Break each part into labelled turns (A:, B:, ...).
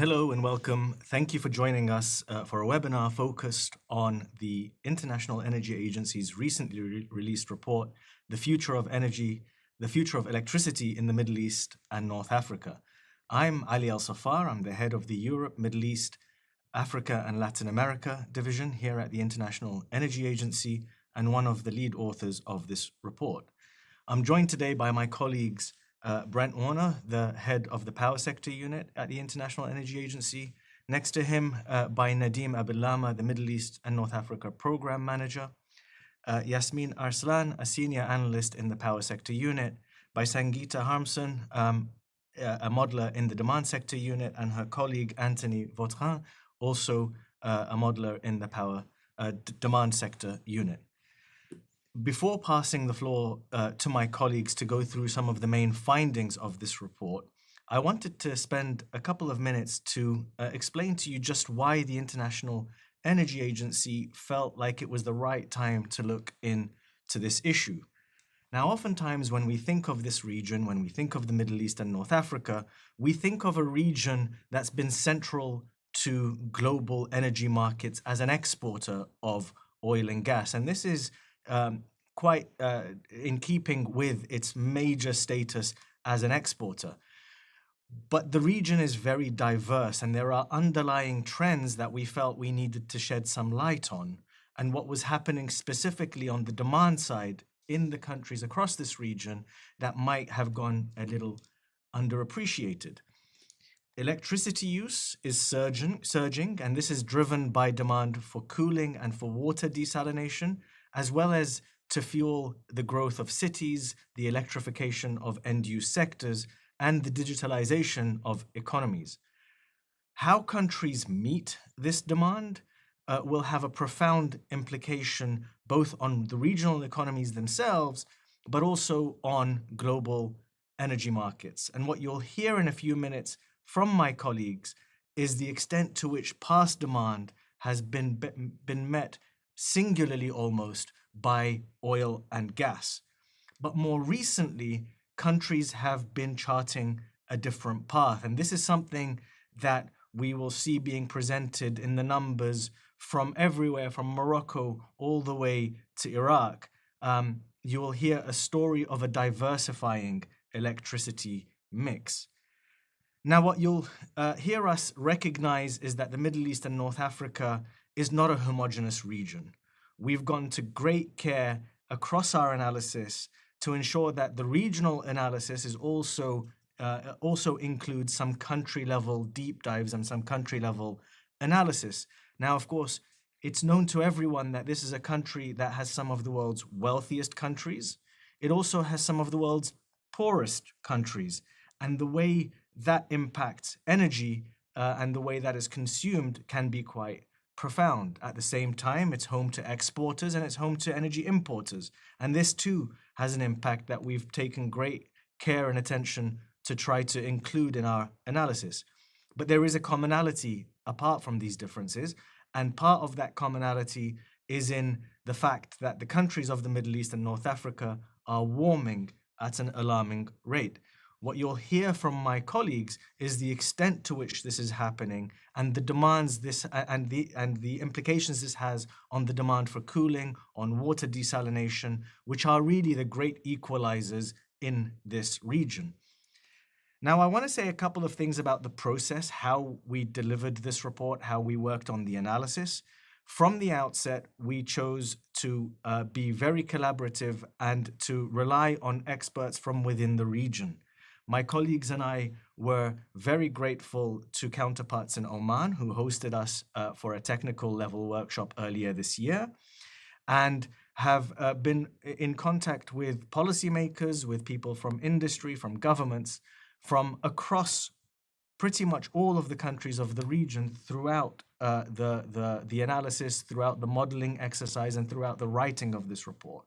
A: Hello and welcome. Thank you for joining us for a webinar focused on the International Energy Agency's recently released report, The Future of Energy, the Future of Electricity in the Middle East and North Africa. I'm Ali Al-Safar. I'm the head of the Europe, Middle East, Africa and Latin America division here at the International Energy Agency and one of the lead authors of this report. I'm joined today by my colleagues Brent Warner, the head of the power sector unit at the International Energy Agency. Next to him by Nadim Abillama, the Middle East and North Africa program manager. Yasmin Arslan, a senior analyst in the power sector unit. By Sangeeta Harmson, a modeler in the demand sector unit, and her colleague Anthony Vautrin, also a modeler in the power demand sector unit. Before passing the floor to my colleagues to go through some of the main findings of this report, I wanted to spend a couple of minutes to explain to you just why the International Energy Agency felt like it was the right time to look into this issue. Now, oftentimes when we think of this region, when we think of the Middle East and North Africa, we think of a region that's been central to global energy markets as an exporter of oil and gas. And this is quite in keeping with its major status as an exporter. But the region is very diverse and there are underlying trends that we felt we needed to shed some light on, and what was happening specifically on the demand side in the countries across this region that might have gone a little underappreciated. Electricity use is surging, and this is driven by demand for cooling and for water desalination, as well as to fuel the growth of cities, the electrification of end-use sectors, and the digitalisation of economies. How countries meet this demand will have a profound implication both on the regional economies themselves, but also on global energy markets. And what you'll hear in a few minutes from my colleagues is the extent to which past demand has been met singularly almost by oil and gas. But more recently, countries have been charting a different path. And this is something that we will see being presented in the numbers from everywhere, from Morocco all the way to Iraq. You will hear a story of a diversifying electricity mix. Now, what you'll hear us recognize is that the Middle East and North Africa is not a homogeneous region. We've gone to great care across our analysis to ensure that the regional analysis is also includes some country-level deep dives and some country-level analysis. Now, of course, it's known to everyone that this is a country that has some of the world's wealthiest countries. It also has some of the world's poorest countries. And the way that impacts energy and the way that is consumed can be quite profound. At the same time, it's home to exporters and it's home to energy importers. And this too has an impact that we've taken great care and attention to try to include in our analysis. But there is a commonality apart from these differences. And part of that commonality is in the fact that the countries of the Middle East and North Africa are warming at an alarming rate. What you'll hear from my colleagues is the extent to which this is happening and the demands this and the implications this has on the demand for cooling, on water desalination, which are really the great equalizers in this region. Now, I want to say a couple of things about the process, how we delivered this report, how we worked on the analysis. From the outset, we chose to be very collaborative and to rely on experts from within the region. My colleagues and I were very grateful to counterparts in Oman who hosted us for a technical level workshop earlier this year, and have been in contact with policymakers, with people from industry, from governments, from across pretty much all of the countries of the region throughout the analysis, throughout the modeling exercise, and throughout the writing of this report.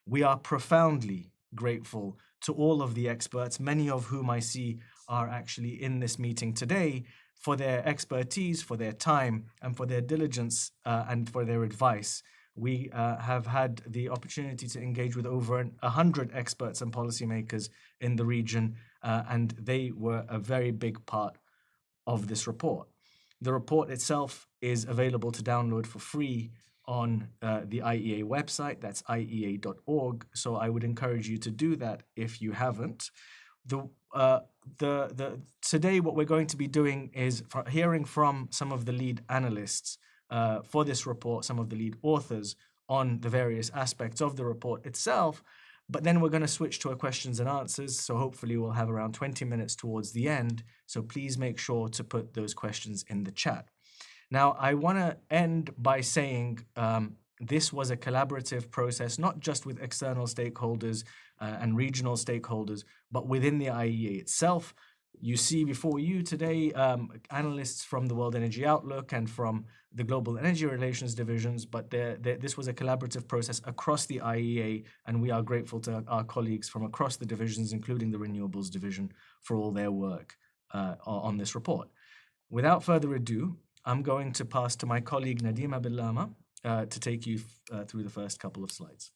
A: We are profoundly grateful to all of the experts, many of whom I see are actually in this meeting today, for their expertise, for their time, and for their diligence and for their advice. We have had the opportunity to engage with over 100 experts and policymakers in the region, and they were a very big part of this report. The report itself is available to download for free on the IEA website. That's iea.org. So I would encourage you to do that if you haven't. Today, what we're going to be doing is hearing from some of the lead analysts for this report, some of the lead authors on the various aspects of the report itself. But then we're going to switch to a questions and answers. So hopefully we'll have around 20 minutes towards the end. So please make sure to put those questions in the chat. Now, I want to end by saying this was a collaborative process, not just with external stakeholders and regional stakeholders, but within the IEA itself. You see before you today analysts from the World Energy Outlook and from the Global Energy Relations divisions, but this was a collaborative process across the IEA, and we are grateful to our colleagues from across the divisions, including the Renewables Division, for all their work on this report. Without further ado, I'm going to pass to my colleague Nadeem Abillama to take you through the first couple of slides.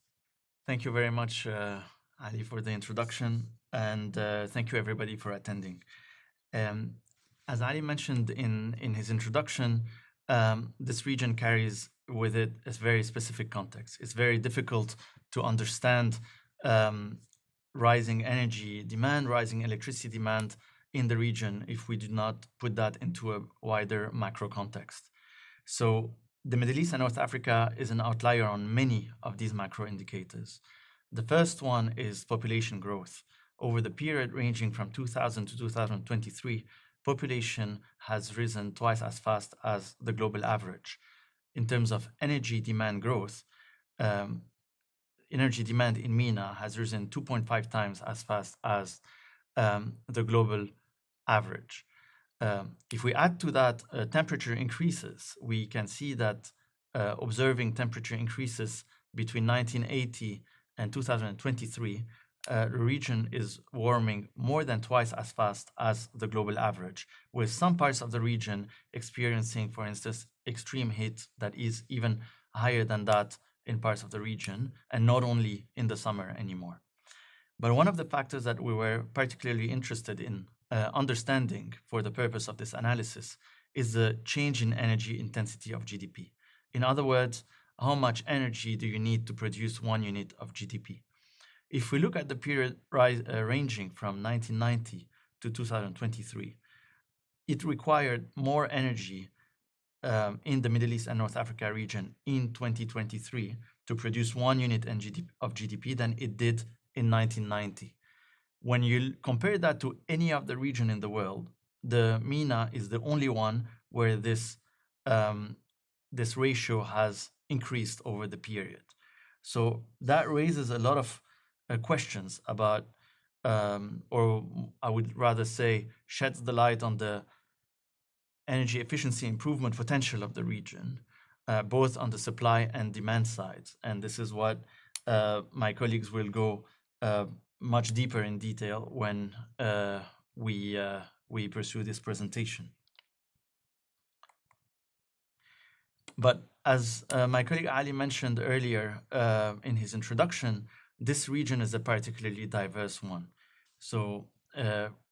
B: Thank you very much, Ali, for the introduction, and thank you everybody for attending. As Ali mentioned in his introduction, this region carries with it a very specific context. It's very difficult to understand rising energy demand, rising electricity demand in the region if we do not put that into a wider macro context. So the Middle East and North Africa is an outlier on many of these macro indicators. The first one is population growth. Over the period ranging from 2000 to 2023, population has risen twice as fast as the global average. In terms of energy demand growth, energy demand in MENA has risen 2.5 times as fast as the global average. If we add to that temperature increases, we can see that observing temperature increases between 1980 and 2023, the region is warming more than twice as fast as the global average, with some parts of the region experiencing, for instance, extreme heat that is even higher than that in parts of the region, and not only in the summer anymore. But one of the factors that we were particularly interested in understanding for the purpose of this analysis is the change in energy intensity of GDP. In other words, how much energy do you need to produce 1 unit of GDP? If we look at the period ranging from 1990 to 2023, it required more energy in the Middle East and North Africa region in 2023 to produce 1 unit of GDP than it did in 1990. When you compare that to any other region in the world, the MENA is the only one where this ratio has increased over the period. So that raises a lot of questions about, or I would rather say, sheds the light on the energy efficiency improvement potential of the region, both on the supply and demand sides. And this is what my colleagues will go much deeper in detail when we pursue this presentation. But as my colleague Ali mentioned earlier in his introduction, this region is a particularly diverse one. So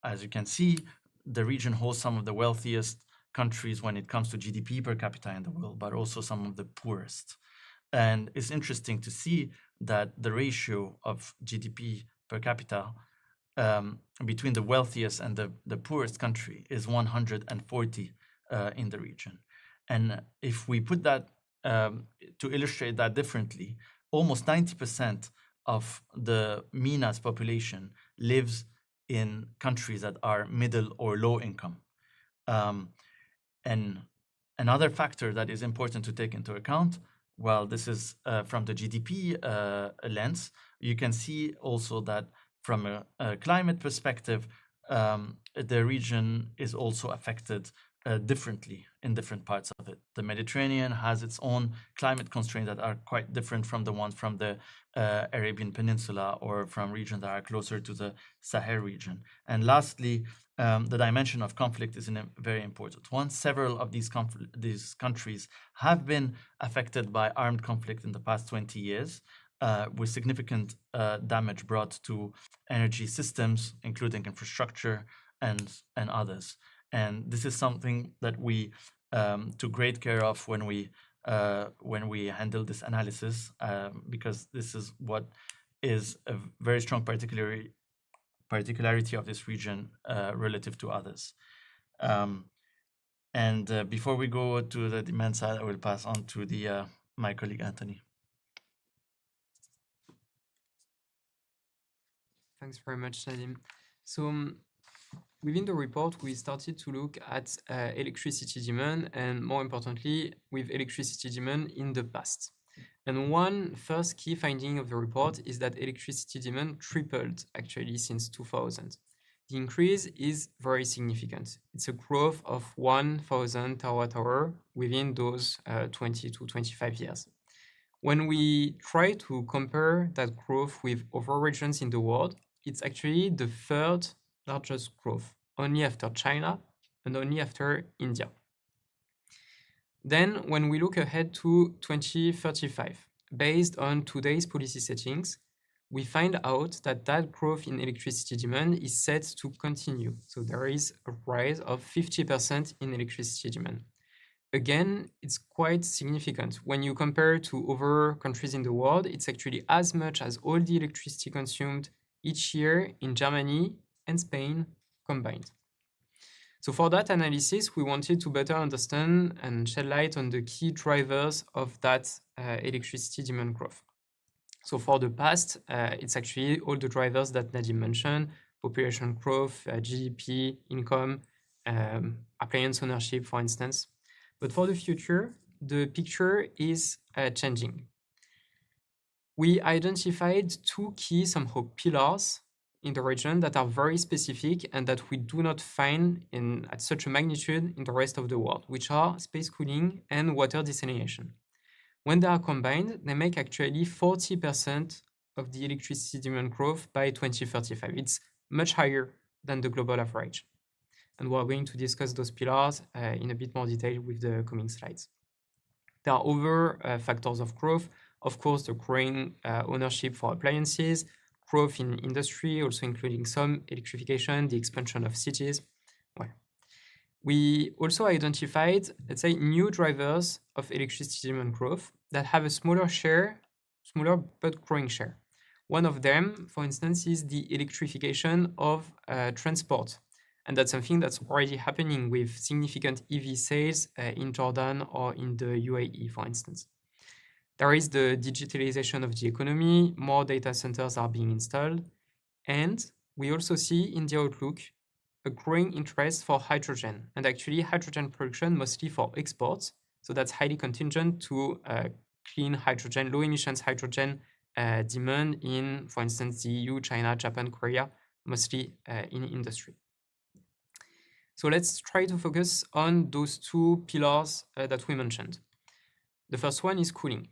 B: as you can see, the region holds some of the wealthiest countries when it comes to GDP per capita in the world, but also some of the poorest. And it's interesting to see that the ratio of GDP per capita between the wealthiest and the poorest country is 140 in the region. And if we put that, to illustrate that differently, almost 90% of the MENA's population lives in countries that are middle or low income. And another factor that is important to take into account, well, this is from the GDP lens, you can see also that from a climate perspective, the region is also affected differently in different parts of it. The Mediterranean has its own climate constraints that are quite different from the ones from the Arabian Peninsula or from regions that are closer to the Sahel region. And lastly, the dimension of conflict is a very important one. Several of these countries have been affected by armed conflict in the past 20 years, with significant damage brought to energy systems, including infrastructure and others. And this is something that we took great care of when we handle this analysis, because this is what is a very strong particularity of this region relative to others. Before we go to the demand side, I will pass on to my colleague Anthony.
C: Thanks very much, Nadim. So within the report, we started to look at electricity demand, and more importantly, with electricity demand in the past. And one first key finding of the report is that electricity demand tripled actually since 2000. The increase is very significant. It's a growth of 1,000 terawatt-hour within those 20 to 25 years. When we try to compare that growth with other regions in the world, it's actually the third largest growth, only after China and only after India. Then, when we look ahead to 2035, based on today's policy settings, we find out that that growth in electricity demand is set to continue. So there is a rise of 50% in electricity demand. Again, it's quite significant. When you compare to other countries in the world, it's actually as much as all the electricity consumed each year in Germany and Spain combined. So for that analysis, we wanted to better understand and shed light on the key drivers of that electricity demand growth. So for the past, it's actually all the drivers that Nadim mentioned: population growth, GDP, income, appliance ownership, for instance. But for the future, the picture is changing. We identified two key somehow pillars in the region that are very specific and that we do not find at such a magnitude in the rest of the world, which are space cooling and water desalination. When they are combined, they make actually 40% of the electricity demand growth by 2035. It's much higher than the global average. And we're going to discuss those pillars in a bit more detail with the coming slides. There are other factors of growth. Of course, the growing ownership for appliances, growth in industry, also including some electrification, the expansion of cities. Well, we also identified, let's say, new drivers of electricity demand growth that have a smaller but growing share. One of them, for instance, is the electrification of transport. And that's something that's already happening with significant EV sales in Jordan or in the UAE, for instance. There is the digitalisation of the economy, more data centers are being installed, and we also see in the outlook a growing interest for hydrogen, and actually hydrogen production mostly for exports. So that's highly contingent to clean hydrogen, low emissions hydrogen demand in, for instance, the EU, China, Japan, Korea, mostly in industry. So let's try to focus on those two pillars that we mentioned. The first one is cooling.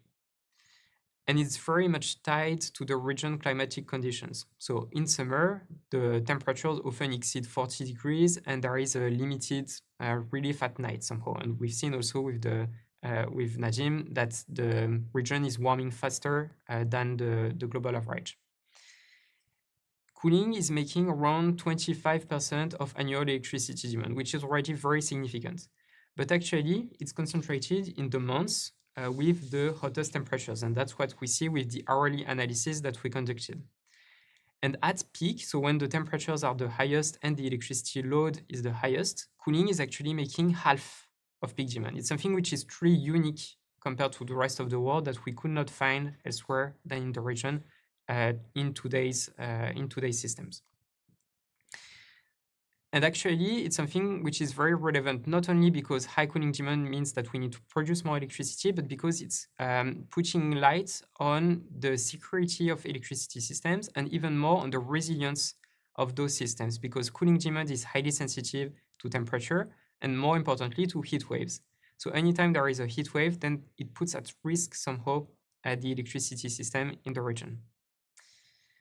C: And it's very much tied to the region climatic conditions. So in summer, the temperatures often exceed 40 degrees and there is a limited relief at night somehow. And we've seen also with Nadim that the region is warming faster than the global average. Cooling is making around 25% of annual electricity demand, which is already very significant. But actually, it's concentrated in the months with the hottest temperatures, and that's what we see with the hourly analysis that we conducted. And at peak, so when the temperatures are the highest and the electricity load is the highest, cooling is actually making half of peak demand. It's something which is truly unique compared to the rest of the world that we could not find elsewhere than in the region in today's systems. And actually, it's something which is very relevant, not only because high cooling demand means that we need to produce more electricity, but because it's putting light on the security of electricity systems and even more on the resilience of those systems, because cooling demand is highly sensitive to temperature and, more importantly, to heat waves. So anytime there is a heat wave, then it puts at risk somehow the electricity system in the region.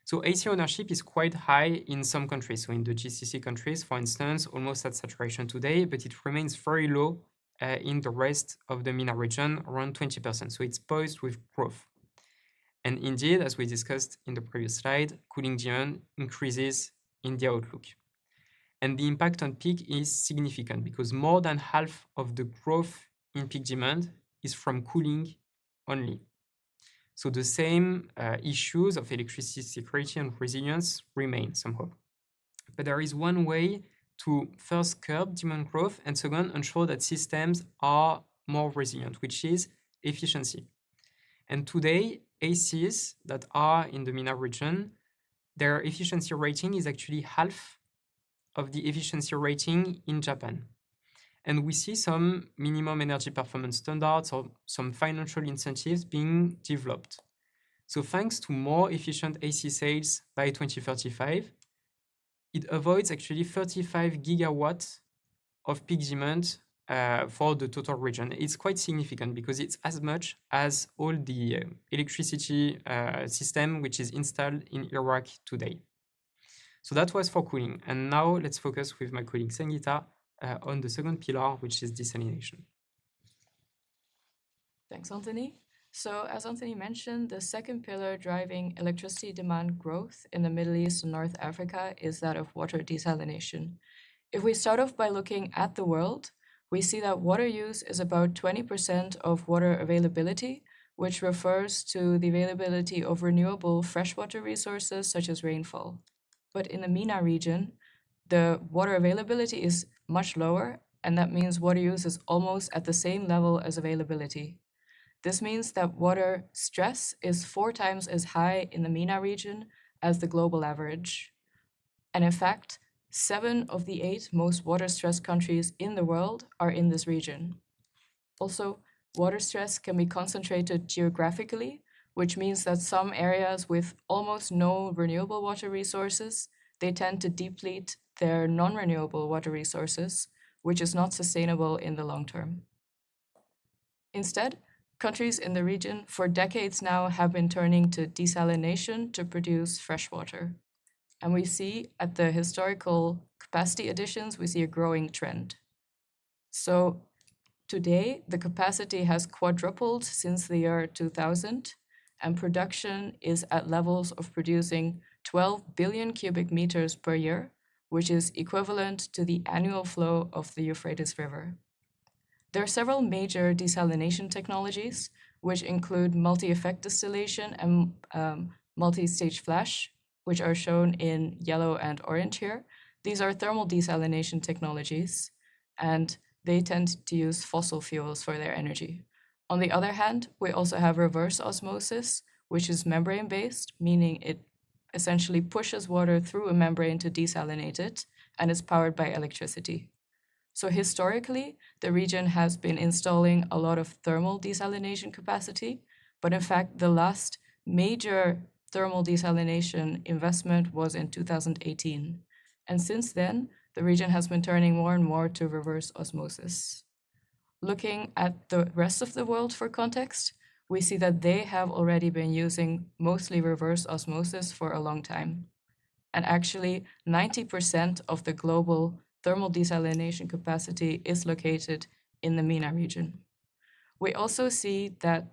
C: So AC ownership is quite high in some countries. So in the GCC countries, for instance, almost at saturation today, but it remains very low in the rest of the MENA region, around 20%. So it's poised with growth. And indeed, as we discussed in the previous slide, cooling demand increases in the outlook. And the impact on peak is significant because more than half of the growth in peak demand is from cooling only. So the same issues of electricity security and resilience remain somehow. But there is one way to first curb demand growth and second ensure that systems are more resilient, which is efficiency. And today, ACs that are in the MENA region, their efficiency rating is actually half of the efficiency rating in Japan. And we see some minimum energy performance standards or some financial incentives being developed. So thanks to more efficient AC sales by 2035, it avoids actually 35 gigawatts of peak demand for the total region. It's quite significant because it's as much as all the electricity system which is installed in Iraq today. So that was for cooling. And now let's focus with my colleague Sangeeta on the second pillar, which is desalination.
D: Thanks, Anthony. So as Anthony mentioned, the second pillar driving electricity demand growth in the Middle East and North Africa is that of water desalination. If we start off by looking at the world, we see that water use is about 20% of water availability, which refers to the availability of renewable freshwater resources such as rainfall. But in the MENA region, the water availability is much lower, and that means water use is almost at the same level as availability. This means that water stress is 4 times as high in the MENA region as the global average. And in fact, 7 of the 8 most water-stressed countries in the world are in this region. Also, water stress can be concentrated geographically, which means that some areas with almost no renewable water resources, they tend to deplete their non-renewable water resources, which is not sustainable in the long term. Instead, countries in the region for decades now have been turning to desalination to produce fresh water. And we see at the historical capacity additions, we see a growing trend. So today, the capacity has quadrupled since the year 2000, and production is at levels of producing 12 billion cubic meters per year, which is equivalent to the annual flow of the Euphrates River. There are several major desalination technologies, which include multi-effect distillation and multi-stage flash, which are shown in yellow and orange here. These are thermal desalination technologies, and they tend to use fossil fuels for their energy. On the other hand, we also have reverse osmosis, which is membrane-based, meaning it essentially pushes water through a membrane to desalinate it, and is powered by electricity. So historically, the region has been installing a lot of thermal desalination capacity, but in fact, the last major thermal desalination investment was in 2018. And since then, the region has been turning more and more to reverse osmosis. Looking at the rest of the world for context, we see that they have already been using mostly reverse osmosis for a long time. And actually, 90% of the global thermal desalination capacity is located in the MENA region. We also see that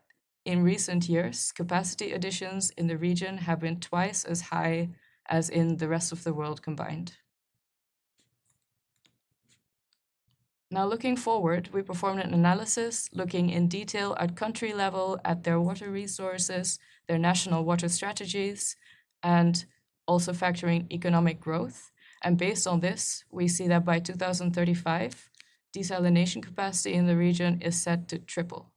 D: in recent years, capacity additions in the region have been twice as high as in the rest of the world combined. Now, looking forward, we performed an analysis looking in detail at country level, at their water resources, their national water strategies, and also factoring economic growth. And based on this, we see that by 2035, desalination capacity in the region is set to triple.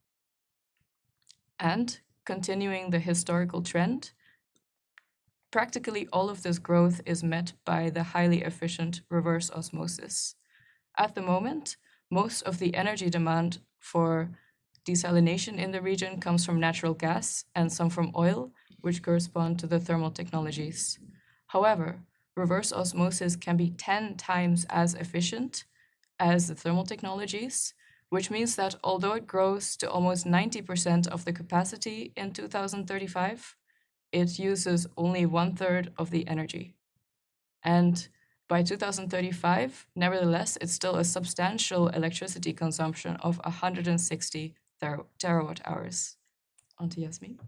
D: And continuing the historical trend, practically all of this growth is met by the highly efficient reverse osmosis. At the moment, most of the energy demand for desalination in the region comes from natural gas and some from oil, which correspond to the thermal technologies. However, reverse osmosis can be 10 times as efficient as the thermal technologies, which means that although it grows to almost 90% of the capacity in 2035, it uses only 1/3 of the energy. And by 2035, nevertheless, it's still a substantial electricity consumption of 160 terawatt hours. On to Yasmin.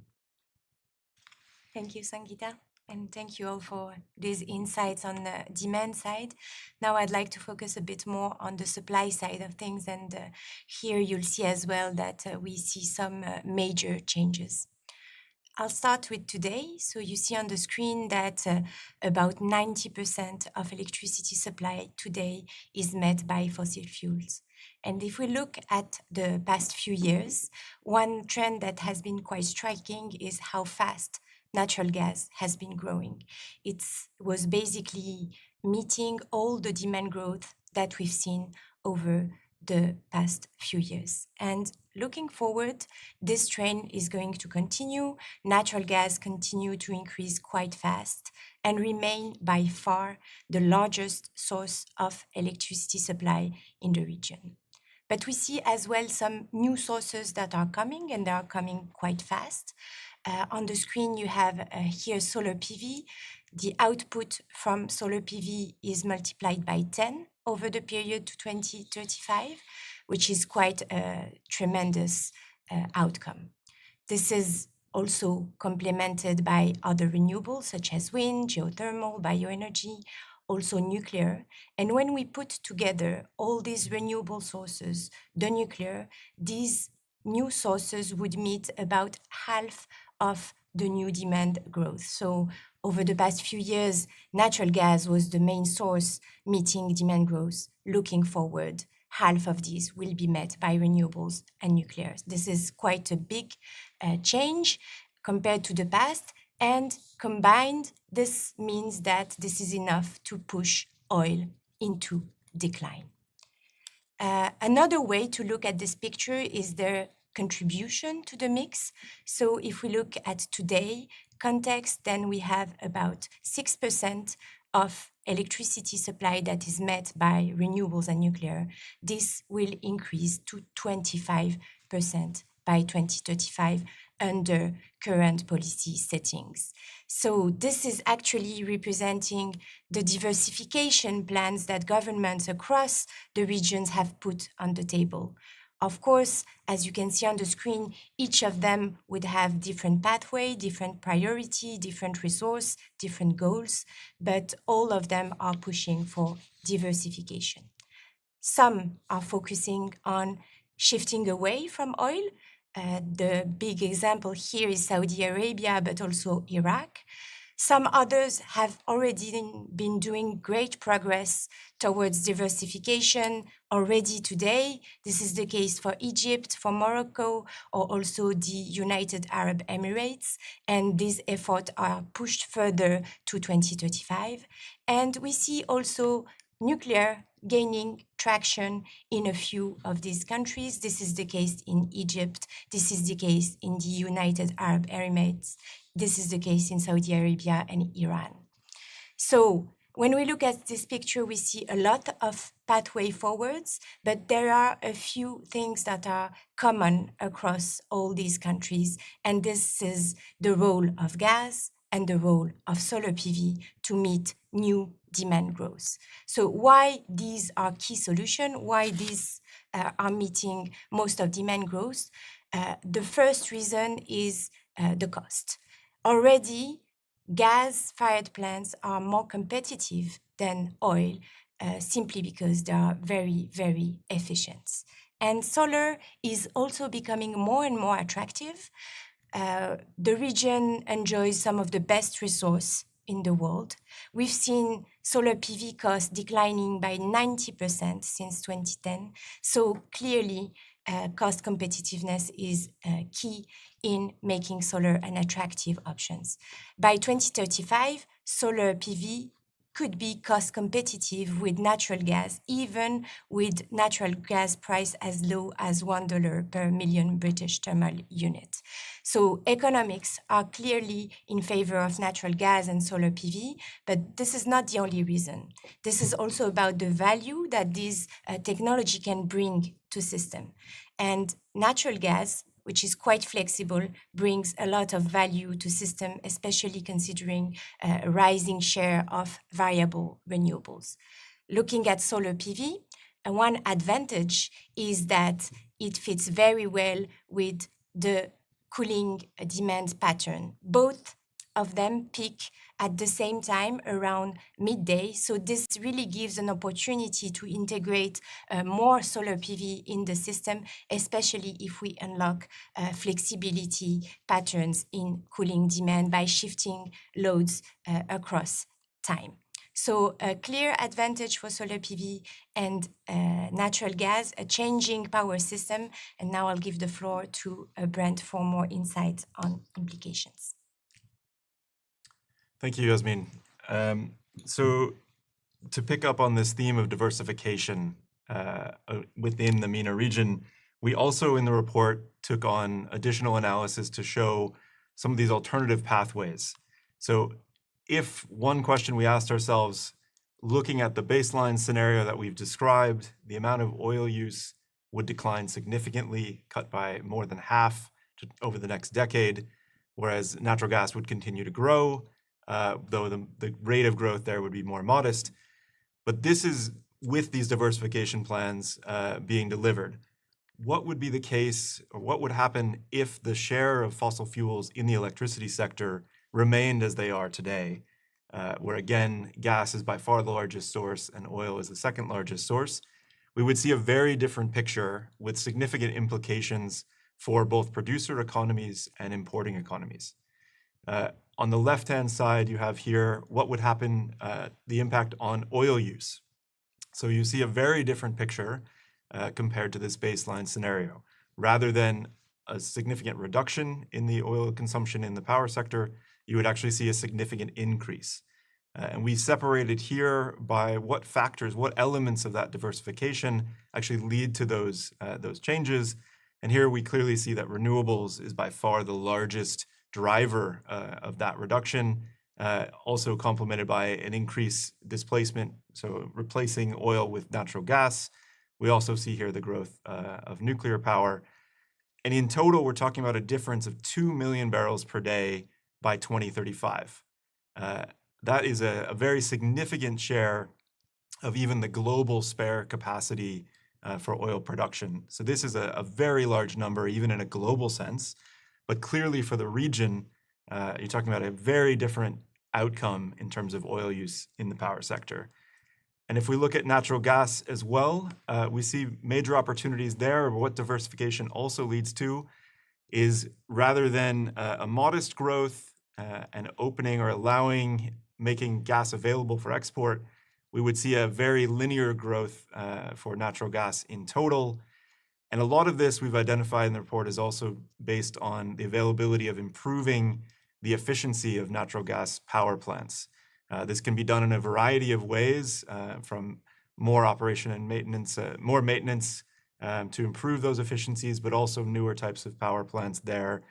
E: Thank you, Sangeeta. And thank you all for these insights on the demand side. Now I'd like to focus a bit more on the supply side of things. And here you'll see as well that we see some major changes. I'll start with today. So you see on the screen that about 90% of electricity supply today is met by fossil fuels. And if we look at the past few years, one trend that has been quite striking is how fast natural gas has been growing. It was basically meeting all the demand growth that we've seen over the past few years. And looking forward, this trend is going to continue. Natural gas continue to increase quite fast and remain by far the largest source of electricity supply in the region. But we see as well some new sources that are coming, and they are coming quite fast. On the screen, you have here solar PV. The output from solar PV is multiplied by 10 over the period to 2035, which is quite a tremendous outcome. This is also complemented by other renewables such as wind, geothermal, bioenergy, also nuclear. And when we put together all these renewable sources, the nuclear, these new sources would meet about half of the new demand growth. So over the past few years, natural gas was the main source meeting demand growth. Looking forward, half of these will be met by renewables and nuclear. This is quite a big change compared to the past. And combined, this means that this is enough to push oil into decline. Another way to look at this picture is their contribution to the mix. So if we look at today context, then we have about 6% of electricity supply that is met by renewables and nuclear. This will increase to 25% by 2035 under current policy settings. So this is actually representing the diversification plans that governments across the regions have put on the table. Of course, as you can see on the screen, each of them would have different pathway, different priority, different resource, different goals, but all of them are pushing for diversification. Some are focusing on shifting away from oil. The big example here is Saudi Arabia, but also Iraq. Some others have already been doing great progress towards diversification already today. This is the case for Egypt, for Morocco, or also the United Arab Emirates. And these efforts are pushed further to 2035. And we see also nuclear gaining traction in a few of these countries. This is the case in Egypt. This is the case in the United Arab Emirates. This is the case in Saudi Arabia and Iran. So when we look at this picture, we see a lot of pathway forwards, but there are a few things that are common across all these countries. And this is the role of gas and the role of solar PV to meet new demand growth. So why these are key solutions, why these are meeting most of demand growth? The first reason is the cost. Already, gas-fired plants are more competitive than oil simply because they are very, very efficient. And solar is also becoming more and more attractive. The region enjoys some of the best resource in the world. We've seen solar PV costs declining by 90% since 2010. So clearly, cost competitiveness is key in making solar an attractive option. By 2035, solar PV could be cost competitive with natural gas, even with natural gas price as low as $1 per million British thermal unit. So economics are clearly in favor of natural gas and solar PV, but this is not the only reason. This is also about the value that this technology can bring to system. And natural gas, which is quite flexible, brings a lot of value to system, especially considering a rising share of variable renewables. Looking at solar PV, one advantage is that it fits very well with the cooling demand pattern, both of them peak at the same time around midday. So this really gives an opportunity to integrate more solar PV in the system, especially if we unlock flexibility patterns in cooling demand by shifting loads across time. So a clear advantage for solar PV and natural gas, a changing power system. And now I'll give the floor to Brent for more insight on implications.
F: Thank you, Yasmin. So to pick up on this theme of diversification within the MENA region, we also in the report took on additional analysis to show some of these alternative pathways. So if one question we asked ourselves, looking at the baseline scenario that we've described, the amount of oil use would decline significantly, cut by more than half over the next decade, whereas natural gas would continue to grow, though the rate of growth there would be more modest. But this is with these diversification plans being delivered. What would be the case, or what would happen if the share of fossil fuels in the electricity sector remained as they are today, where again, gas is by far the largest source and oil is the second largest source? We would see a very different picture with significant implications for both producer economies and importing economies. On the left-hand side, you have here what would happen, the impact on oil use. So you see a very different picture compared to this baseline scenario. Rather than a significant reduction in the oil consumption in the power sector, you would actually see a significant increase. And we separated here by what factors, what elements of that diversification actually lead to those changes. And here we clearly see that renewables is by far the largest driver of that reduction, also complemented by an increased displacement, so replacing oil with natural gas. We also see here the growth of nuclear power. And in total, we're talking about a difference of 2 million barrels per day by 2035. That is a very significant share of even the global spare capacity for oil production. So this is a very large number, even in a global sense. But clearly for the region, you're talking about a very different outcome in terms of oil use in the power sector. And if we look at natural gas as well, we see major opportunities there. What diversification also leads to is rather than a modest growth and opening or making gas available for export, we would see a very linear growth for natural gas in total. And a lot of this we've identified in the report is also based on the availability of improving the efficiency of natural gas power plants. This can be done in a variety of ways, from more operation and maintenance, more maintenance to improve those efficiencies, but also newer types of power plants there.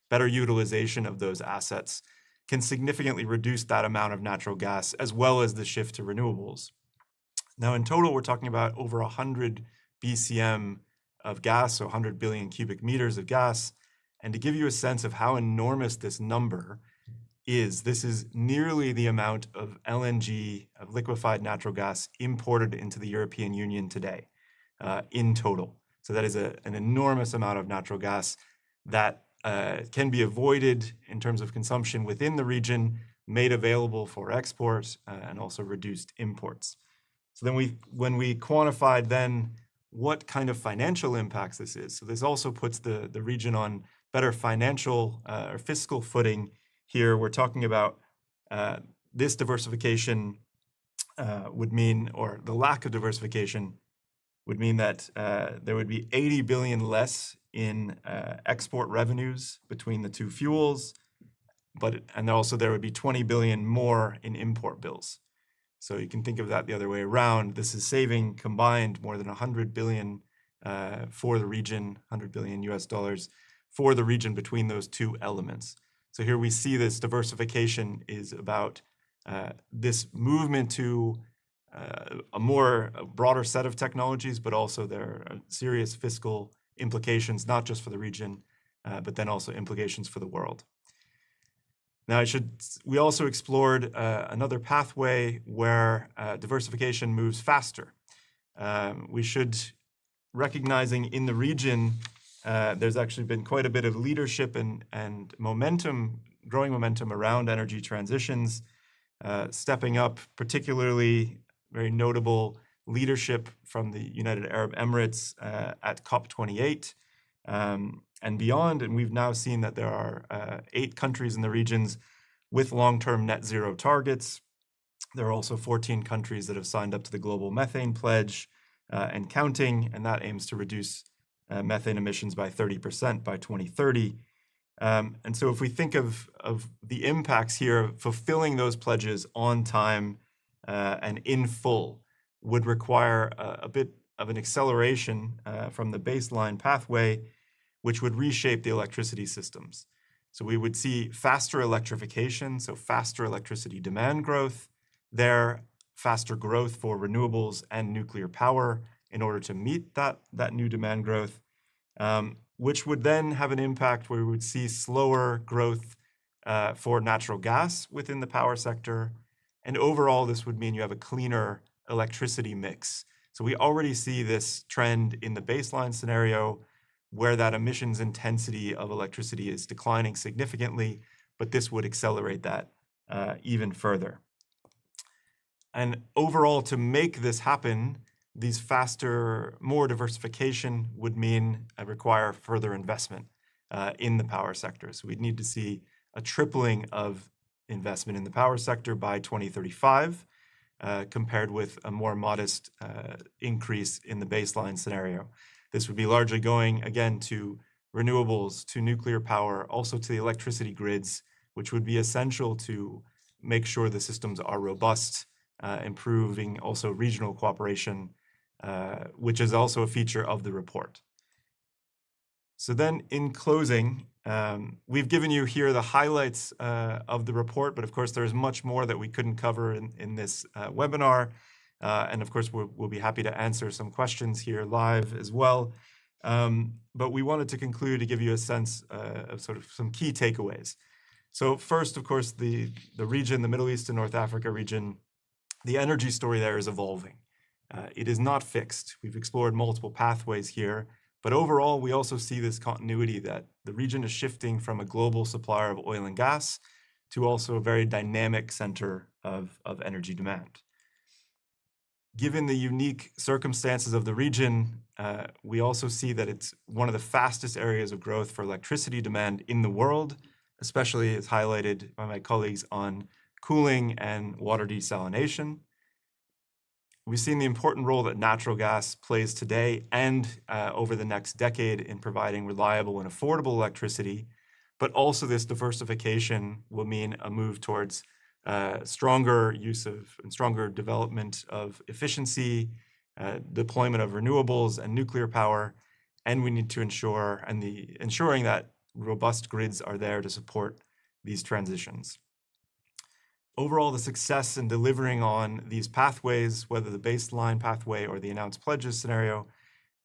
F: Better utilization of those assets can significantly reduce that amount of natural gas, as well as the shift to renewables. Now, in total, we're talking about over 100 BCM of gas, so 100 billion cubic meters of gas. And to give you a sense of how enormous this number is, this is nearly the amount of LNG, of liquefied natural gas, imported into the European Union today in total. So that is an enormous amount of natural gas that can be avoided in terms of consumption within the region, made available for export, and also reduced imports. So then when we quantified then what kind of financial impacts this is, so this also puts the region on better financial or fiscal footing. Here we're talking about this diversification would mean, or the lack of diversification would mean that there would be 80 billion less in export revenues between the two fuels, and also there would be 20 billion more in import bills. So you can think of that the other way around. This is saving combined more than 100 billion for the region, 100 billion US dollars for the region between those two elements. So here we see this diversification is about this movement to a broader set of technologies, but also there are serious fiscal implications, not just for the region, but then also implications for the world. Now, we also explored another pathway where diversification moves faster. We should, recognizing in the region, there's actually been quite a bit of leadership and momentum growing momentum around energy transitions, stepping up, particularly very notable leadership from the United Arab Emirates at COP28 and beyond. And we've now seen that there are 8 countries in the regions with long-term net zero targets. There are also 14 countries that have signed up to the Global Methane Pledge and counting, and that aims to reduce methane emissions by 30% by 2030. And so if we think of the impacts here, fulfilling those pledges on time and in full would require a bit of an acceleration from the baseline pathway, which would reshape the electricity systems. So we would see faster electrification, so faster electricity demand growth, there faster growth for renewables and nuclear power in order to meet that new demand growth, which would then have an impact where we would see slower growth for natural gas within the power sector. And overall, this would mean you have a cleaner electricity mix. So we already see this trend in the baseline scenario where that emissions intensity of electricity is declining significantly, but this would accelerate that even further. And overall, to make this happen, these faster, more diversification would mean require further investment in the power sector. So we'd need to see a tripling of investment in the power sector by 2035, compared with a more modest increase in the baseline scenario. This would be largely going, again, to renewables, to nuclear power, also to the electricity grids, which would be essential to make sure the systems are robust, improving also regional cooperation, which is also a feature of the report. So then in closing, we've given you here the highlights of the report, but of course there's much more that we couldn't cover in this webinar. And of course, we'll be happy to answer some questions here live as well. But we wanted to conclude to give you a sense of sort of some key takeaways. So first, of course, the region, the Middle East and North Africa region, the energy story there is evolving. It is not fixed. We've explored multiple pathways here, but overall, we also see this continuity that the region is shifting from a global supplier of oil and gas to also a very dynamic center of energy demand. Given the unique circumstances of the region, we also see that it's one of the fastest areas of growth for electricity demand in the world, especially as highlighted by my colleagues on cooling and water desalination. We've seen the important role that natural gas plays today and over the next decade in providing reliable and affordable electricity, but also this diversification will mean a move towards stronger use of and stronger development of efficiency, deployment of renewables and nuclear power, and we need to ensuring that robust grids are there to support these transitions. Overall, the success in delivering on these pathways, whether the baseline pathway or the announced pledges scenario,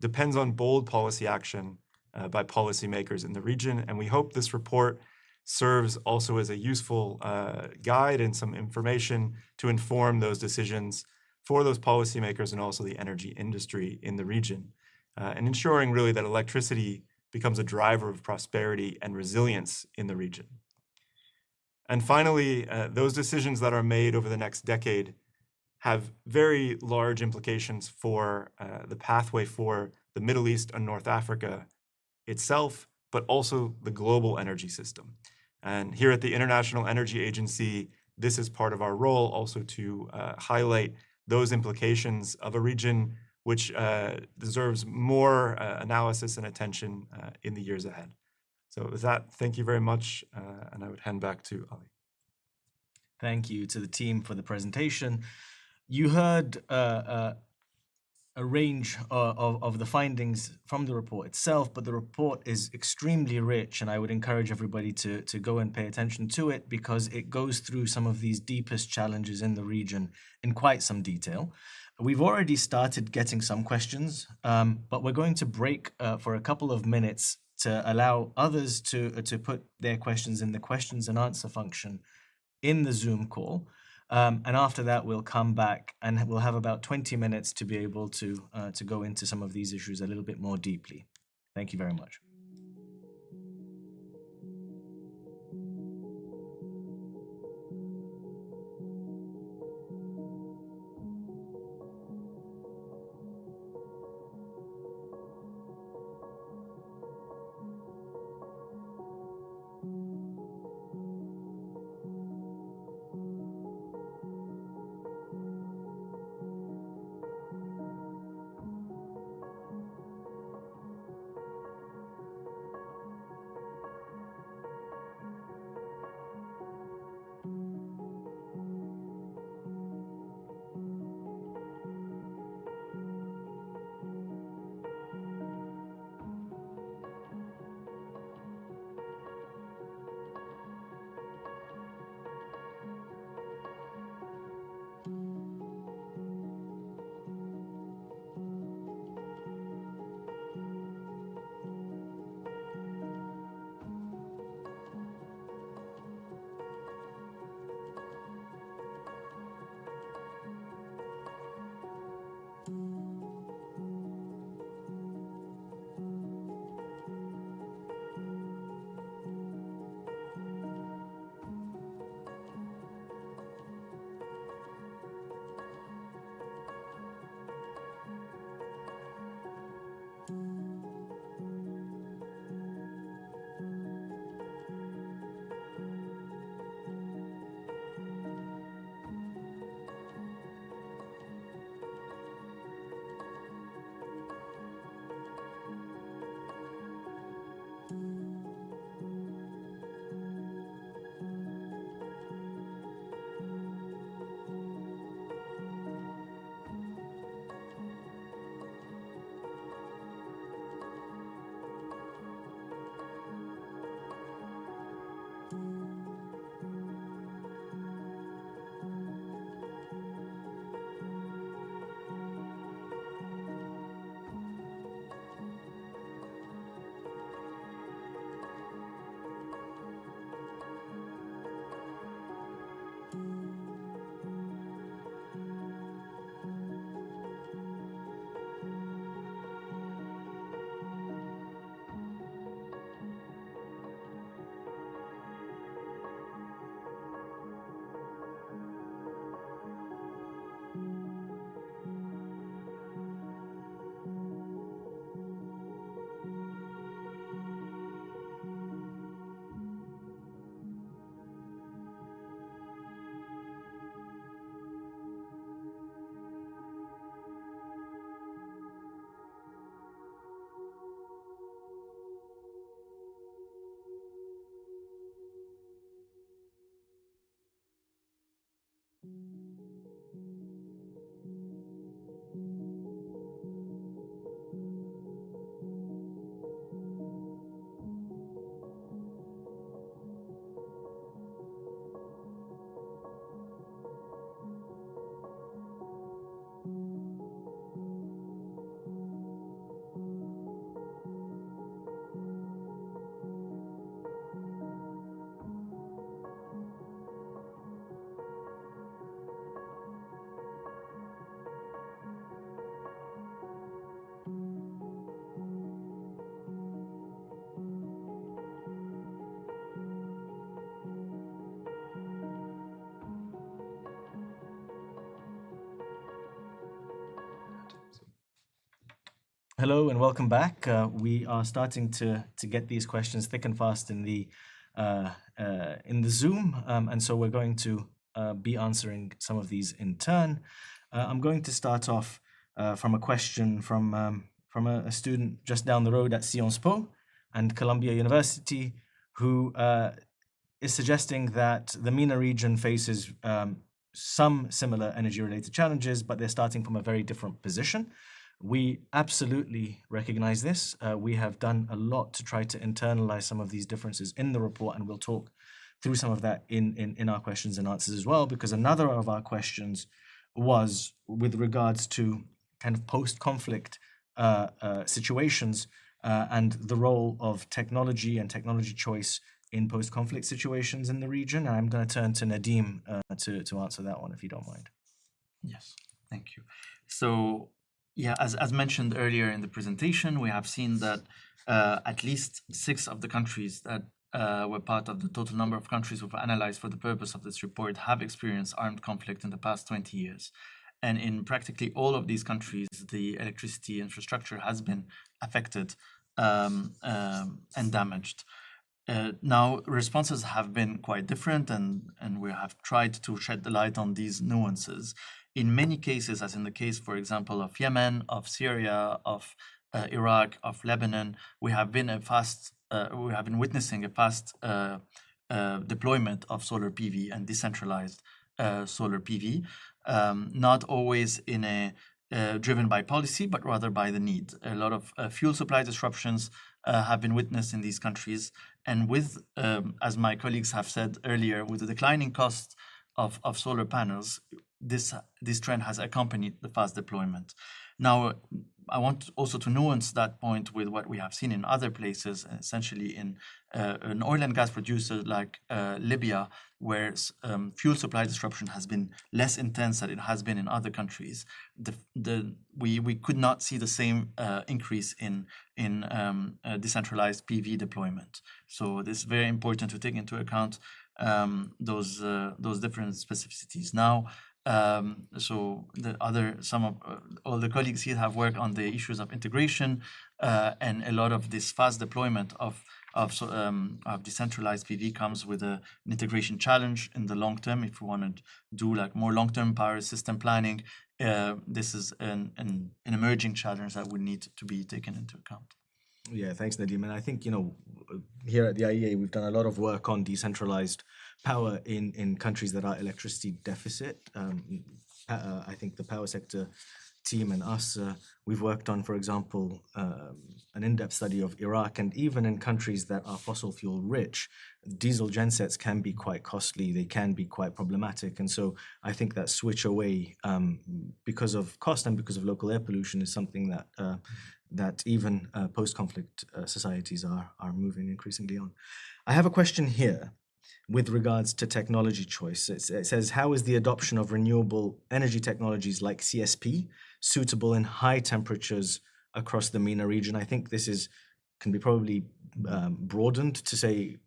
F: depends on bold policy action by policymakers in the region, and we hope this report serves also as a useful guide and some information to inform those decisions for those policymakers and also the energy industry in the region, and ensuring really that electricity becomes a driver of prosperity and resilience in the region. And finally, those decisions that are made over the next decade have very large implications for the pathway for the Middle East and North Africa itself, but also the global energy system. And here at the International Energy Agency, this is part of our role also to highlight those implications of a region which deserves more analysis and attention in the years ahead. So with that, thank you very much, and I would hand back to Ali.
A: Thank you to the team for the presentation. You heard a range of the findings from the report itself, but the report is extremely rich, and I would encourage everybody to go and pay attention to it because it goes through some of these deepest challenges in the region in quite some detail. We've already started getting some questions, but we're going to break for a couple of minutes to allow others to put their questions in the questions and answer function in the Zoom call. And after that, we'll come back and we'll have about 20 minutes to be able to go into some of these issues a little bit more deeply. Thank you very much. Hello and welcome back. We are starting to get these questions thick and fast in the Zoom, and so we're going to be answering some of these in turn. I'm going to start off from a question from a student just down the road at Sciences Po and Columbia University, who is suggesting that the MENA region faces some similar energy-related challenges, but they're starting from a very different position. We absolutely recognize this. We have done a lot to try to internalize some of these differences in the report, and we'll talk through some of that in our questions and answers as well, because another of our questions was with regards to kind of post-conflict situations and the role of technology and technology choice in post-conflict situations in the region. And I'm going to turn to Nadim to answer that one, if you don't mind.
B: Yes, thank you. So, yeah, as mentioned earlier in the presentation, we have seen that at least 6 of the countries that were part of the total number of countries we've analyzed for the purpose of this report have experienced armed conflict in the past 20 years. And in practically all of these countries, the electricity infrastructure has been affected and damaged. Now, responses have been quite different, and we have tried to shed the light on these nuances. In many cases, as in the case, for example, of Yemen, of Syria, of Iraq, of Lebanon, we have been witnessing a fast deployment of solar PV and decentralized solar PV, not always in a driven by policy, but rather by the need. A lot of fuel supply disruptions have been witnessed in these countries. And with, as my colleagues have said earlier, with the declining cost of solar panels, this trend has accompanied the fast deployment. Now, I want also to nuance that point with what we have seen in other places, essentially in an oil and gas producer like Libya, where fuel supply disruption has been less intense than it has been in other countries. We could not see the same increase in decentralized PV deployment. So this is very important to take into account those different specificities. Now, so all the colleagues here have worked on the issues of integration, and a lot of this fast deployment of decentralized PV comes with an integration challenge in the long term. If we want to do like more long-term power system planning, this is an emerging challenge that would need to be taken into account.
A: Yeah, thanks, Nadim. And I think, here at the IEA, we've done a lot of work on decentralized power in countries that are electricity deficit. I think the power sector team and us, we've worked on, for example, an in-depth study of Iraq, and even in countries that are fossil fuel rich, diesel gensets can be quite costly, they can be quite problematic. And so I think that switch away because of cost and because of local air pollution is something that even post-conflict societies are moving increasingly on. I have a question here with regards to technology choice. It says, how is the adoption of renewable energy technologies like CSP suitable in high temperatures across the MENA region? I think this can be probably broadened to say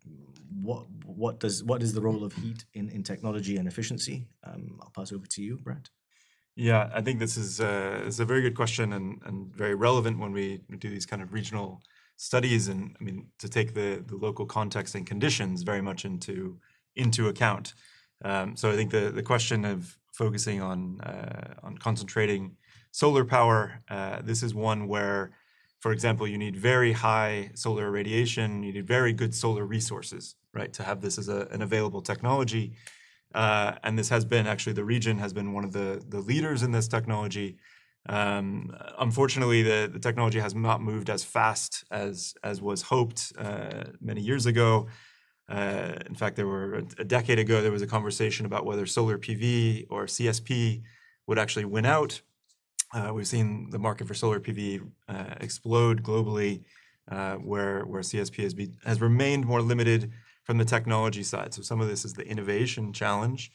A: what is the role of heat in technology and efficiency? I'll pass over to you, Brett.
F: Yeah, I think this is a very good question and very relevant when we do these kind of regional studies, and I mean to take the local context and conditions very much into account. So I think the question of focusing on concentrating solar power, this is one where, for example, you need very high solar irradiation, you need very good solar resources, right, to have this as an available technology. And this has been actually, the region has been one of the leaders in this technology. Unfortunately, the technology has not moved as fast as was hoped many years ago. In fact, a decade ago, there was a conversation about whether solar PV or CSP would actually win out. We've seen the market for solar PV explode globally, where CSP has remained more limited from the technology side. So some of this is the innovation challenge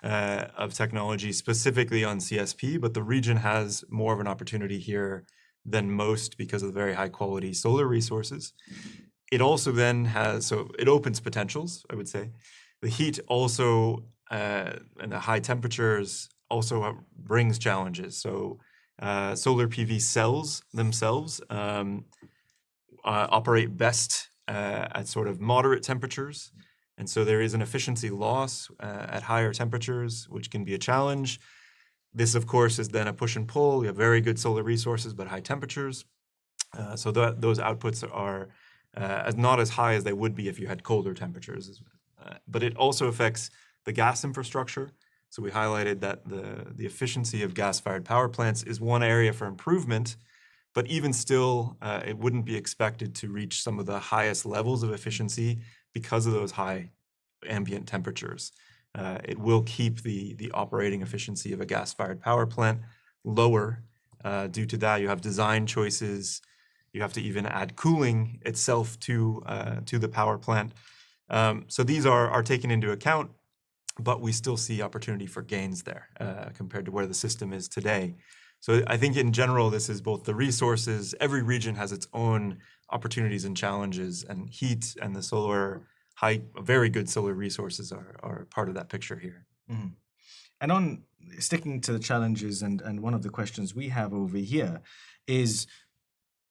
F: of technology specifically on CSP, but the region has more of an opportunity here than most because of the very high quality solar resources. It also then it opens potentials, I would say. The heat also and the high temperatures also brings challenges. So Solar PV cells themselves operate best at sort of moderate temperatures. And so there is an efficiency loss at higher temperatures, which can be a challenge. This, of course, is then a push and pull. You have very good solar resources, but high temperatures. So those outputs are not as high as they would be if you had colder temperatures. But it also affects the gas infrastructure. So we highlighted that the efficiency of gas-fired power plants is one area for improvement, but even still, it wouldn't be expected to reach some of the highest levels of efficiency because of those high ambient temperatures. It will keep the operating efficiency of a gas-fired power plant lower. Due to that, you have design choices. You have to even add cooling itself to the power plant. So these are taken into account, but we still see opportunity for gains there compared to where the system is today. So I think in general, this is both the resources. Every region has its own opportunities and challenges, and heat and the very good solar resources are part of that picture here.
A: Mm-hmm. And on sticking to the challenges, and one of the questions we have over here is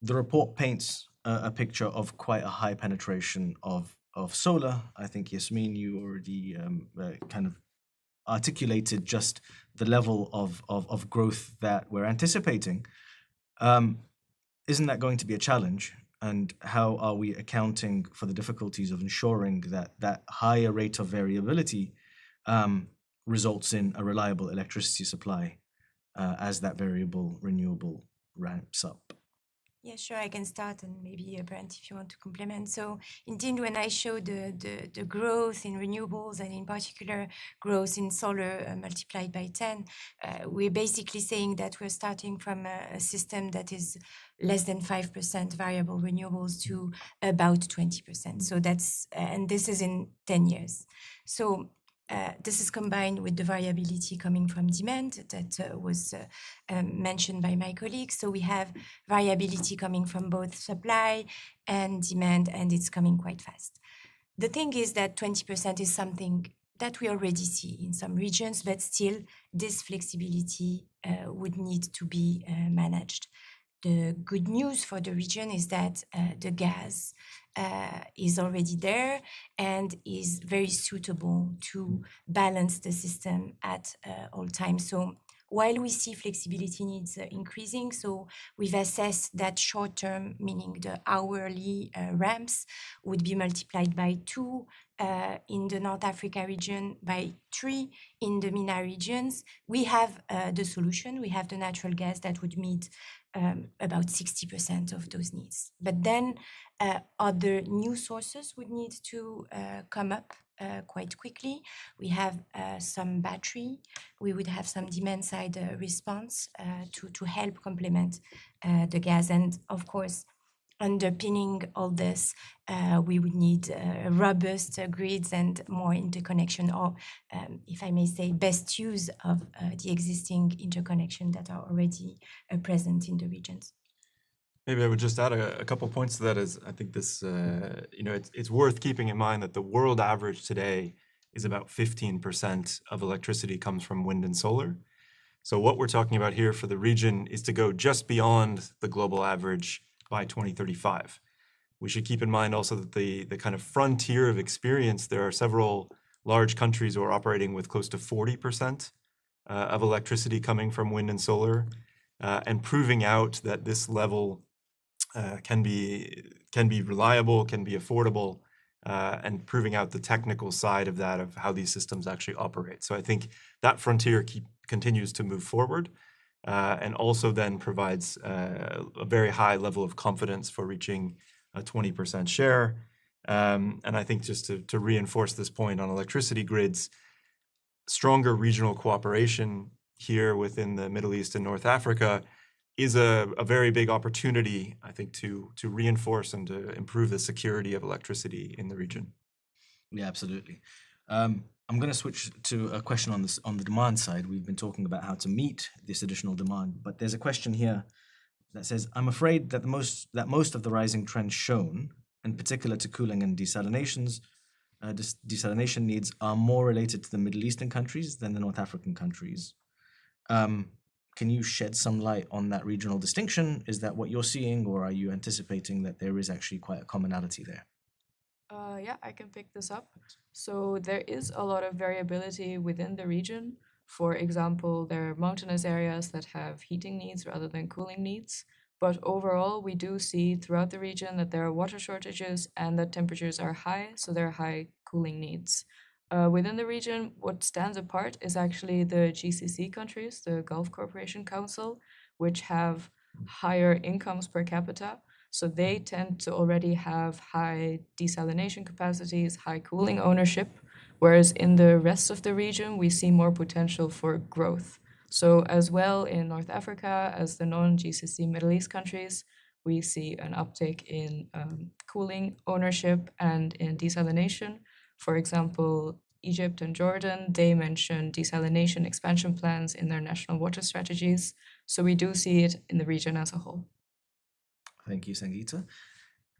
A: the report paints a picture of quite a high penetration of solar. I think, Yasmin, you already kind of articulated just the level of growth that we're anticipating. Isn't that going to be a challenge? And how are we accounting for the difficulties of ensuring that higher rate of variability results in a reliable electricity supply as that variable renewable ramps up?
E: Yeah, sure, I can start, and maybe Brent, if you want to complement. So indeed, when I show the growth in renewables, and in particular growth in solar multiplied by 10, we're basically saying that we're starting from a system that is less than 5% variable renewables to about 20%. So that's, and this is in 10 years. So this is combined with the variability coming from demand that was mentioned by my colleagues. So we have variability coming from both supply and demand, and it's coming quite fast. The thing is that 20% is something that we already see in some regions, but still this flexibility would need to be managed. The good news for the region is that the gas is already there and is very suitable to balance the system at all times. So while we see flexibility needs increasing, so we've assessed that short term, meaning the hourly ramps, would be multiplied by 2 in the North Africa region, by 3 in the MENA regions. We have the solution. We have the natural gas that would meet about 60% of those needs. But then other new sources would need to come up quite quickly. We have some battery. We would have some demand side response to help complement the gas. And of course, underpinning all this, we would need robust grids and more interconnection, or if I may say, best use of the existing interconnection that are already present in the regions.
F: Maybe I would just add a couple points to that. Is I think this, it's worth keeping in mind that the world average today is about 15% of electricity comes from wind and solar. So what we're talking about here for the region is to go just beyond the global average by 2035. We should keep in mind also that the kind of frontier of experience, there are several large countries who are operating with close to 40% of electricity coming from wind and solar, and proving out that this level can be reliable, can be affordable, and proving out the technical side of that, of how these systems actually operate. So I think that frontier continues to move forward, and also then provides a very high level of confidence for reaching a 20% share. And I think just to reinforce this point on electricity grids, stronger regional cooperation here within the Middle East and North Africa is a very big opportunity, I think, to reinforce and to improve the security of electricity in the region.
A: Yeah, absolutely. I'm going to switch to a question on the demand side. We've been talking about how to meet this additional demand, but there's a question here that says, I'm afraid that most of the rising trends shown, in particular to cooling and desalination needs, are more related to the Middle Eastern countries than the North African countries. Can you shed some light on that regional distinction? Is that what you're seeing, or are you anticipating that there is actually quite a commonality there?
D: Yeah, I can pick this up. So there is a lot of variability within the region. For example, there are mountainous areas that have heating needs rather than cooling needs. But overall, we do see throughout the region that there are water shortages and that temperatures are high, so there are high cooling needs. Within the region, what stands apart is actually the GCC countries, the Gulf Cooperation Council, which have higher incomes per capita. So they tend to already have high desalination capacities, high cooling ownership, whereas in the rest of the region, we see more potential for growth. So as well in North Africa as the non-GCC Middle East countries, we see an uptake in cooling ownership and in desalination. For example, Egypt and Jordan, they mention desalination expansion plans in their national water strategies. So we do see it in the region as a whole.
A: Thank you, Sangeeta.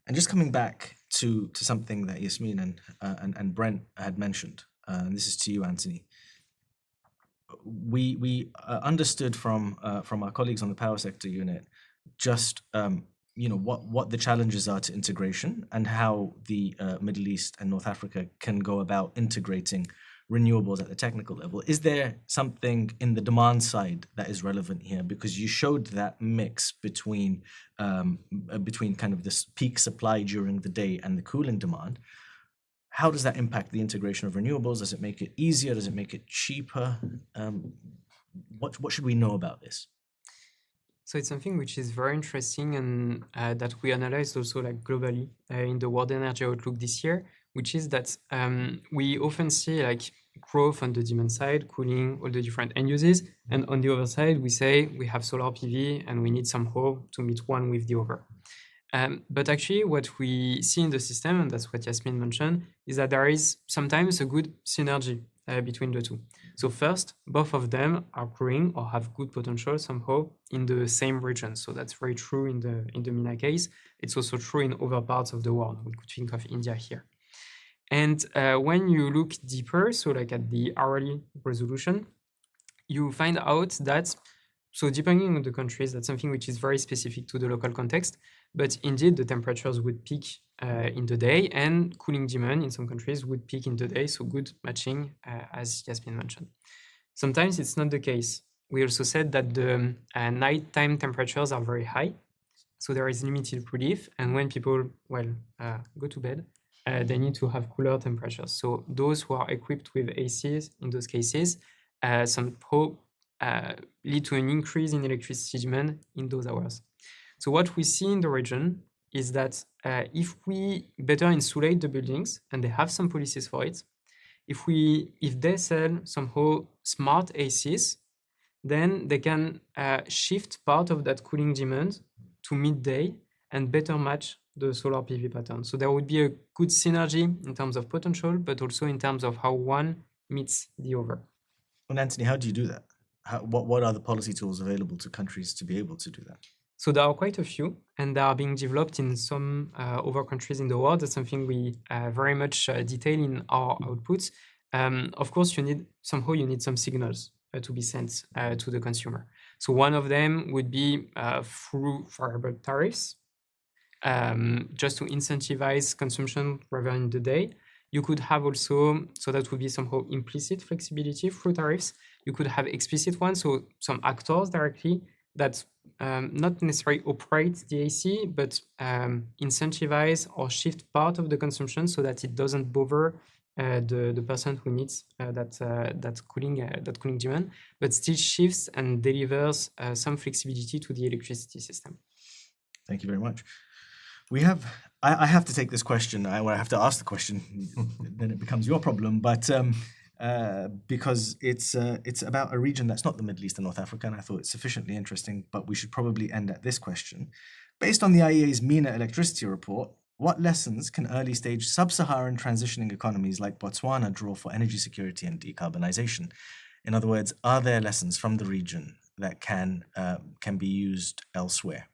A: And just coming back to something that Yasmin and Brent had mentioned, and this is to you, Anthony. We understood from our colleagues on the power sector unit just what the challenges are to integration and how the Middle East and North Africa can go about integrating renewables at the technical level. Is there something in the demand side that is relevant here? Because you showed that mix between kind of this peak supply during the day and the cooling demand. How does that impact the integration of renewables? Does it make it easier? Does it make it cheaper? What should we know about this?
C: So it's something which is very interesting and that we analyzed also like globally in the World Energy Outlook this year, which is that we often see like growth on the demand side, cooling, all the different end uses. And on the other side, we say we have solar PV and we need somehow to meet one with the other. But actually what we see in the system, and that's what Yasmin mentioned, is that there is sometimes a good synergy between the two. So first, both of them are growing or have good potential somehow in the same region. So that's very true in the MENA case. It's also true in other parts of the world. We could think of India here. And when you look deeper, so like at the hourly resolution, you find out that, so depending on the countries, that's something which is very specific to the local context, but indeed the temperatures would peak in the day and cooling demand in some countries would peak in the day, so good matching as Yasmin mentioned. Sometimes it's not the case. We also said that the nighttime temperatures are very high, so there is limited relief, and when people, go to bed, they need to have cooler temperatures. So those who are equipped with ACs in those cases somehow lead to an increase in electricity demand in those hours. So what we see in the region is that if we better insulate the buildings, and they have some policies for it, if they sell somehow smart ACs, then they can shift part of that cooling demand to midday and better match the solar PV pattern. So there would be a good synergy in terms of potential, but also in terms of how one meets the other.
A: And Anthony, how do you do that? What are the policy tools available to countries to be able to do that?
C: So there are quite a few, and they are being developed in some other countries in the world. That's something we very much detail in our outputs. Of course, you need some signals to be sent to the consumer. So one of them would be through variable tariffs, just to incentivize consumption rather in the day. You could have also, so that would be somehow implicit flexibility through tariffs. You could have explicit ones, so some actors directly that not necessarily operate the AC, but incentivize or shift part of the consumption so that it doesn't bother the person who needs that cooling demand, but still shifts and delivers some flexibility to the electricity system.
A: Thank you very much. I have to take this question. I have to ask the question, then it becomes your problem. But because it's about a region that's not the Middle East and North Africa, and I thought it's sufficiently interesting, but we should probably end at this question. Based on the IEA's MENA electricity report, what lessons can early-stage sub-Saharan transitioning economies like Botswana draw for energy security and decarbonization? In other words, are there lessons from the region that can be used elsewhere?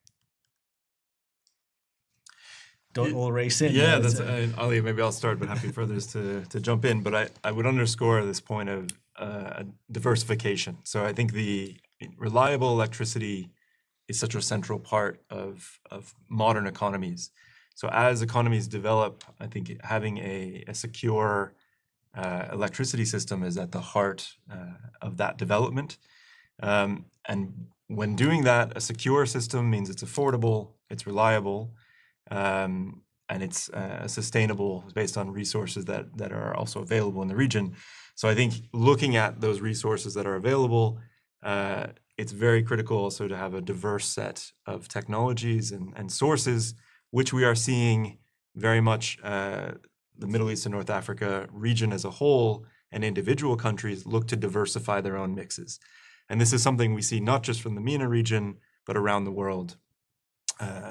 A: Don't all race in.
F: Yeah, that's Ali. Maybe I'll start, but happy for others to jump in. But I would underscore this point of diversification. So I think the reliable electricity is such a central part of modern economies. So as economies develop, I think having a secure electricity system is at the heart of that development. And when doing that, a secure system means it's affordable, it's reliable, and it's sustainable based on resources that are also available in the region. So I think looking at those resources that are available, it's very critical also to have a diverse set of technologies and sources, which we are seeing very much the Middle East and North Africa region as a whole and individual countries look to diversify their own mixes. And this is something we see not just from the MENA region, but around the world.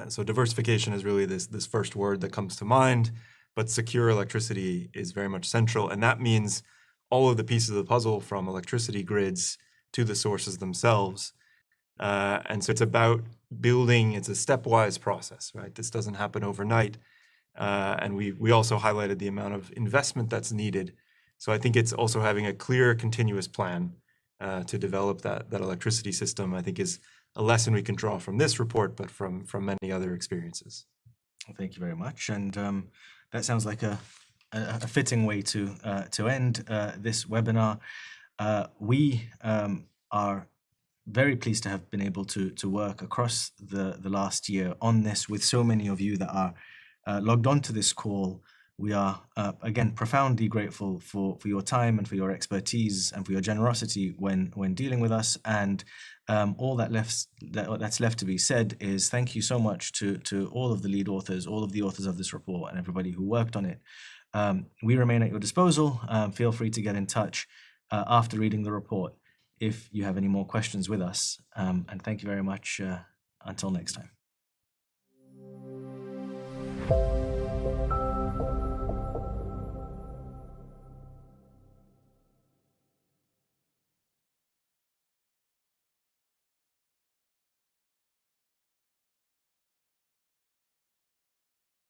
F: So diversification is really this first word that comes to mind, but secure electricity is very much central. And that means all of the pieces of the puzzle from electricity grids to the sources themselves. And so it's about building, it's a stepwise process, right? This doesn't happen overnight. And we also highlighted the amount of investment that's needed. So I think it's also having a clear, continuous plan to develop that electricity system, I think is a lesson we can draw from this report, but from many other experiences.
A: Thank you very much. And that sounds like a fitting way to end this webinar. We are very pleased to have been able to work across the last year on this with so many of you that are logged onto this call. We are, again, profoundly grateful for your time and for your expertise and for your generosity when dealing with us. And all that's left to be said is thank you so much to all of the lead authors, all of the authors of this report, and everybody who worked on it. We remain at your disposal. Feel free to get in touch after reading the report if you have any more questions with us. And thank you very much. Until next time.